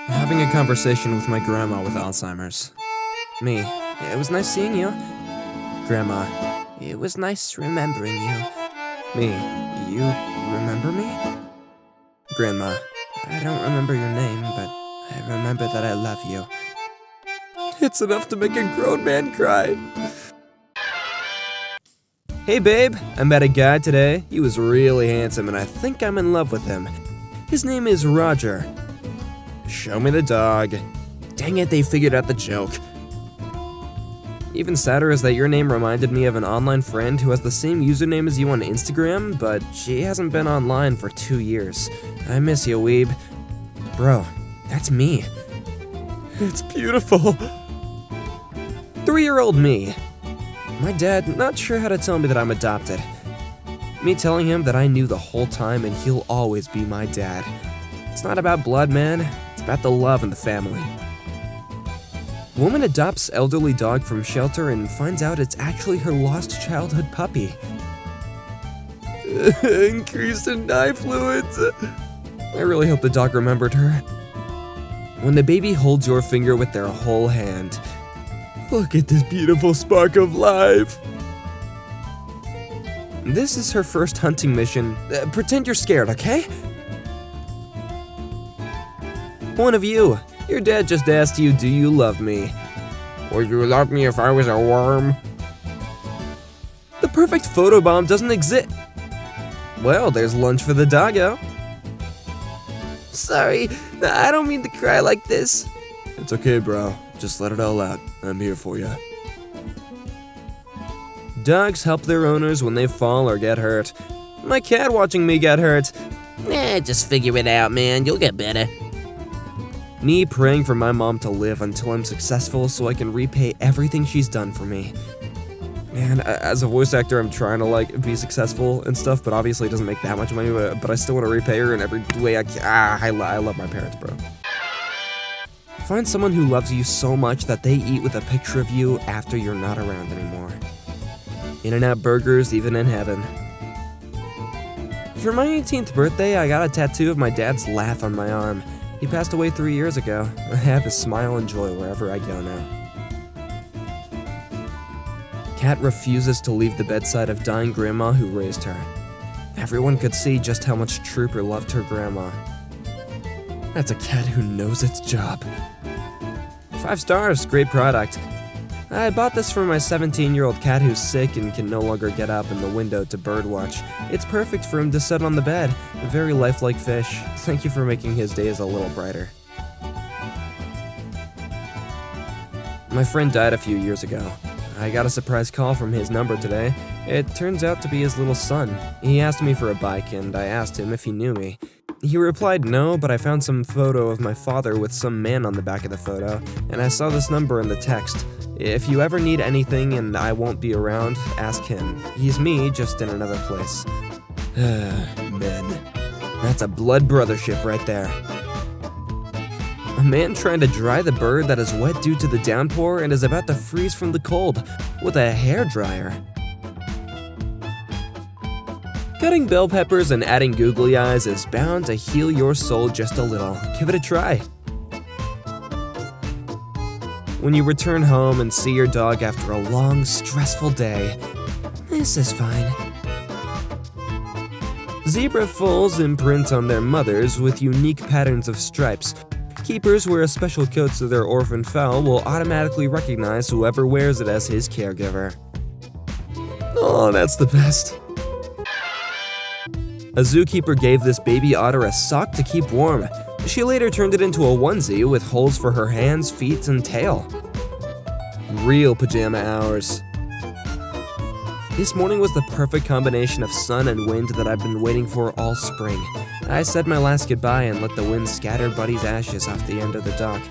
Having a conversation with my grandma with Alzheimer's. Me, it was nice seeing you. Grandma, it was nice remembering you. Me, you remember me? Grandma, I don't remember your name, but I remember that I love you. It's enough to make a grown man cry. Hey babe, I met a guy today. He was really handsome and I think I'm in love with him. His name is Roger. Show me the dog. Dang it, they figured out the joke. Even sadder is that your name reminded me of an online friend who has the same username as you on Instagram, but she hasn't been online for 2 years. I miss you, weeb. Bro, that's me. It's beautiful. 3-year-old me. My dad not sure how to tell me that I'm adopted. Me telling him that I knew the whole time and he'll always be my dad. It's not about blood, man. It's about the love in the family. Woman adopts elderly dog from shelter and finds out it's actually her lost childhood puppy. Increase in eye fluids. I really hope the dog remembered her. When the baby holds your finger with their whole hand. Look at this beautiful spark of life. This is her first hunting mission. Pretend you're scared, okay? One of you. Your dad just asked you, do you love me? Would you love me if I was a worm? The perfect photobomb doesn't exist. Well, there's lunch for the doggo. Sorry, I don't mean to cry like this. It's okay, bro. Just let it all out. I'm here for you. Dogs help their owners when they fall or get hurt. My cat watching me get hurt. Just figure it out, man. You'll get better. Me praying for my mom to live until I'm successful so I can repay everything she's done for me. Man, as a voice actor, I'm trying to be successful and stuff, but obviously it doesn't make that much money, but I still want to repay her in every way I can. I love my parents, bro. Find someone who loves you so much that they eat with a picture of you after you're not around anymore. In-N-Out burgers, even in heaven. For my 18th birthday, I got a tattoo of my dad's laugh on my arm. He passed away 3 years ago. I have his smile and joy wherever I go now. Cat refuses to leave the bedside of dying grandma who raised her. Everyone could see just how much Trooper loved her grandma. That's a cat who knows its job. 5 stars, great product. I bought this for my 17-year-old cat who's sick and can no longer get up in the window to birdwatch. It's perfect for him to sit on the bed. A very lifelike fish. Thank you for making his days a little brighter. My friend died a few years ago. I got a surprise call from his number today. It turns out to be his little son. He asked me for a bike and I asked him if he knew me. He replied no, but I found some photo of my father with some man on the back of the photo, and I saw this number in the text. If you ever need anything and I won't be around, ask him. He's me, just in another place. Men. That's a blood brothership right there. A man trying to dry the bird that is wet due to the downpour and is about to freeze from the cold with a hairdryer. Cutting bell peppers and adding googly eyes is bound to heal your soul just a little. Give it a try. When you return home and see your dog after a long, stressful day, this is fine. Zebra foals imprint on their mothers with unique patterns of stripes. Keepers wear a special coat so their orphan fowl will automatically recognize whoever wears it as his caregiver. Oh, that's the best. A zookeeper gave this baby otter a sock to keep warm. She later turned it into a onesie with holes for her hands, feet, and tail. Real pajama hours. This morning was the perfect combination of sun and wind that I've been waiting for all spring. I said my last goodbye and let the wind scatter Buddy's ashes off the end of the dock,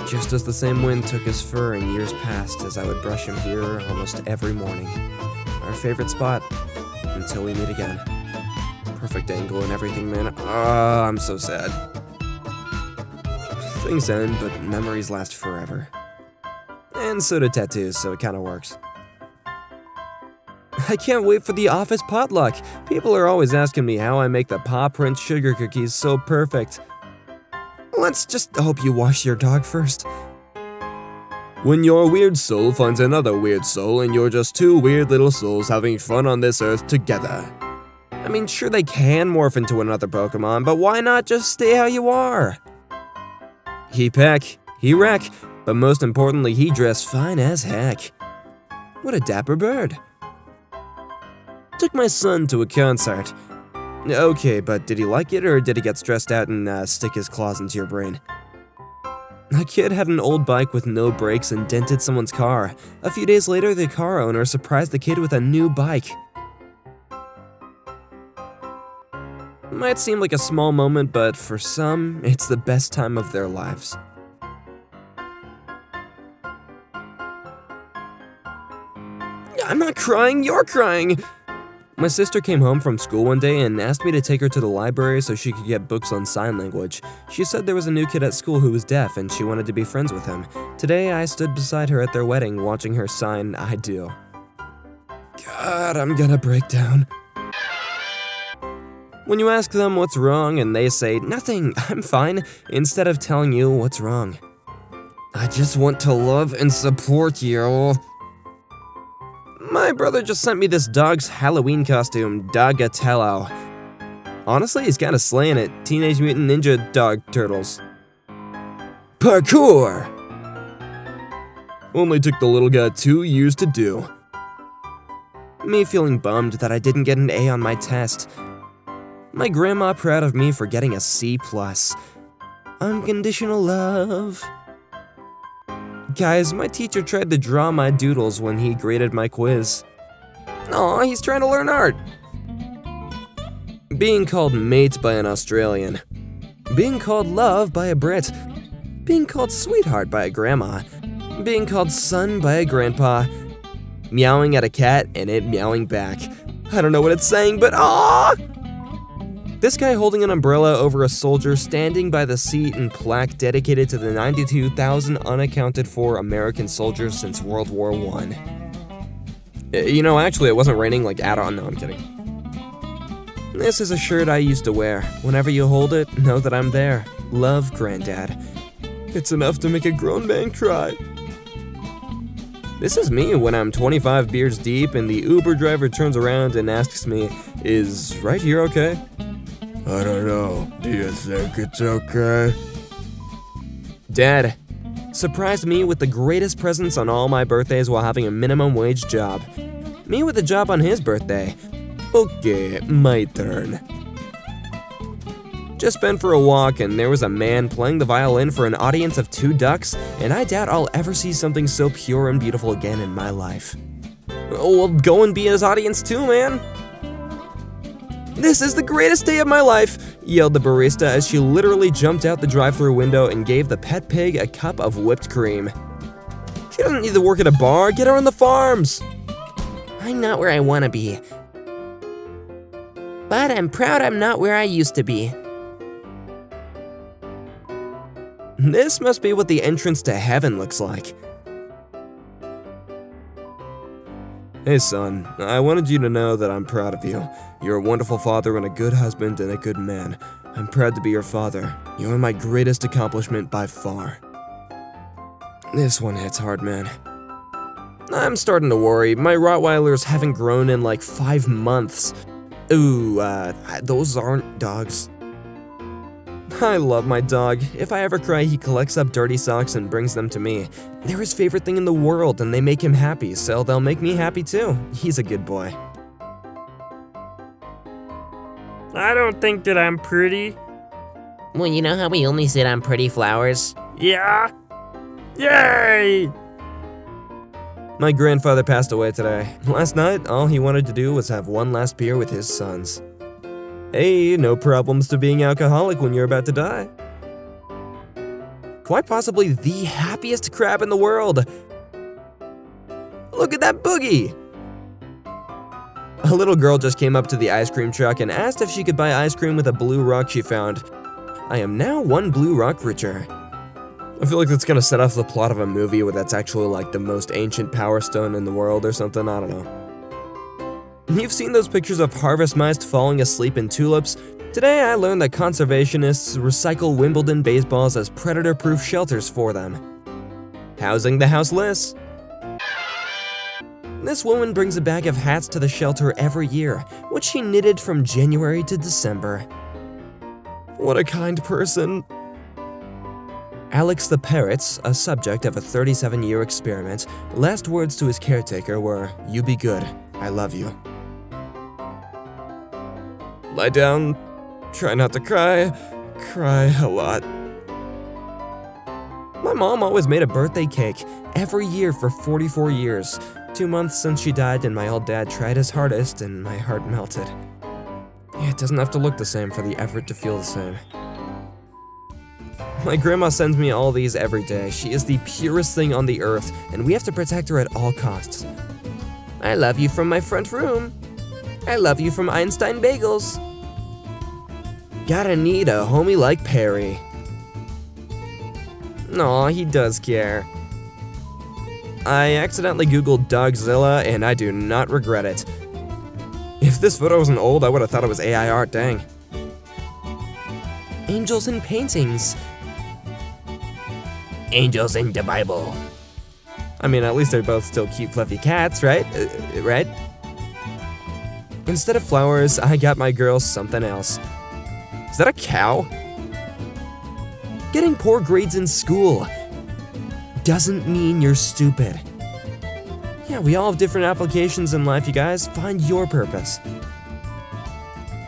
just as the same wind took his fur in years past as I would brush him here almost every morning. Our favorite spot, until we meet again. Perfect angle and everything, man. Oh, I'm so sad. Things end, but memories last forever. And so do tattoos, so it kinda works. I can't wait for the office potluck. People are always asking me how I make the paw print sugar cookies so perfect. Let's just hope you wash your dog first. When your weird soul finds another weird soul and you're just two weird little souls having fun on this earth together. I mean, sure they can morph into another Pokemon, but why not just stay how you are? He peck, he wreck, but most importantly, he dress fine as heck. What a dapper bird. Took my son to a concert. Okay, but did he like it or did he get stressed out and stick his claws into your brain? A kid had an old bike with no brakes and dented someone's car. A few days later, the car owner surprised the kid with a new bike. Might seem like a small moment, but for some, it's the best time of their lives. I'm not crying, you're crying! My sister came home from school one day and asked me to take her to the library so she could get books on sign language. She said there was a new kid at school who was deaf and she wanted to be friends with him. Today, I stood beside her at their wedding watching her sign I do. God, I'm gonna break down. When you ask them what's wrong and they say, nothing, I'm fine, instead of telling you what's wrong. I just want to love and support you. My brother just sent me this dog's Halloween costume, Dogatello. Honestly, he's kinda slaying it. Teenage Mutant Ninja Dog Turtles. Parkour! Only took the little guy 2 years to do. Me feeling bummed that I didn't get an A on my test. My grandma proud of me for getting a C+. Unconditional love. Guys, my teacher tried to draw my doodles when he graded my quiz. Aw, he's trying to learn art. Being called mate by an Australian. Being called love by a Brit. Being called sweetheart by a grandma. Being called son by a grandpa. Meowing at a cat and it meowing back. I don't know what it's saying, but ah! This guy holding an umbrella over a soldier standing by the seat and plaque dedicated to the 92,000 unaccounted for American soldiers since World War I. You know, actually, it wasn't raining like at all. No, I'm kidding. This is a shirt I used to wear. Whenever you hold it, know that I'm there. Love, Granddad. It's enough to make a grown man cry. This is me when I'm 25 beers deep and the Uber driver turns around and asks me, "Is right here okay?" I don't know. Do you think it's okay? Dad surprised me with the greatest presents on all my birthdays while having a minimum wage job. Me with a job on his birthday. Okay, my turn. Just been for a walk and there was a man playing the violin for an audience of 2 ducks, and I doubt I'll ever see something so pure and beautiful again in my life. Well, go and be his audience too, man. This is the greatest day of my life, yelled the barista as she literally jumped out the drive-thru window and gave the pet pig a cup of whipped cream. She doesn't need to work at a bar, get her on the farms. I'm not where I want to be. But I'm proud I'm not where I used to be. This must be what the entrance to heaven looks like. Hey son, I wanted you to know that I'm proud of you. You're a wonderful father and a good husband and a good man. I'm proud to be your father. You are my greatest accomplishment by far. This one hits hard, man. I'm starting to worry. My Rottweilers haven't grown in like 5 months. Ooh, those aren't dogs. I love my dog. If I ever cry, he collects up dirty socks and brings them to me. They're his favorite thing in the world, and they make him happy, so they'll make me happy too. He's a good boy. I don't think that I'm pretty. Well, you know how we only sit on pretty flowers? Yeah? Yay! My grandfather passed away today. Last night, all he wanted to do was have one last beer with his sons. Hey, no problems to being alcoholic when you're about to die. Quite possibly the happiest crab in the world. Look at that boogie! A little girl just came up to the ice cream truck and asked if she could buy ice cream with a blue rock she found. I am now 1 blue rock richer. I feel like that's gonna set off the plot of a movie where that's actually like the most ancient power stone in the world or something, I don't know. You've seen those pictures of harvest mice falling asleep in tulips? Today I learned that conservationists recycle Wimbledon baseballs as predator-proof shelters for them. Housing the houseless. This woman brings a bag of hats to the shelter every year, which she knitted from January to December. What a kind person. Alex the parrot, a subject of a 37-year experiment, last words to his caretaker were, "You be good, I love you." Lie down, try not to cry a lot. My mom always made a birthday cake every year for 44 years. 2 months since she died and my old dad tried his hardest and my heart melted. It doesn't have to look the same for the effort to feel the same. My grandma sends me all these every day. She is the purest thing on the earth, and we have to protect her at all costs. I love you from my front room. I love you from Einstein Bagels. Gotta need a homie like Perry. Aw, he does care. I accidentally googled Dogzilla, and I do not regret it. If this photo wasn't old, I would have thought it was AI art, dang. Angels in paintings. Angels in the Bible. I mean, at least they're both still cute, fluffy cats, right? Right? Instead of flowers, I got my girl something else. Is that a cow? Getting poor grades in school doesn't mean you're stupid. Yeah, we all have different applications in life, you guys. Find your purpose.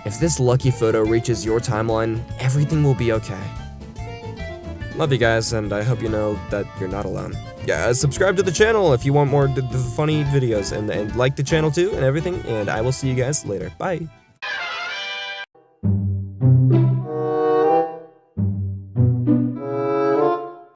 If this lucky photo reaches your timeline, everything will be okay. Love you guys, and I hope you know that you're not alone. Yeah, subscribe to the channel if you want more funny videos, and like the channel too and everything, and I will see you guys later. Bye.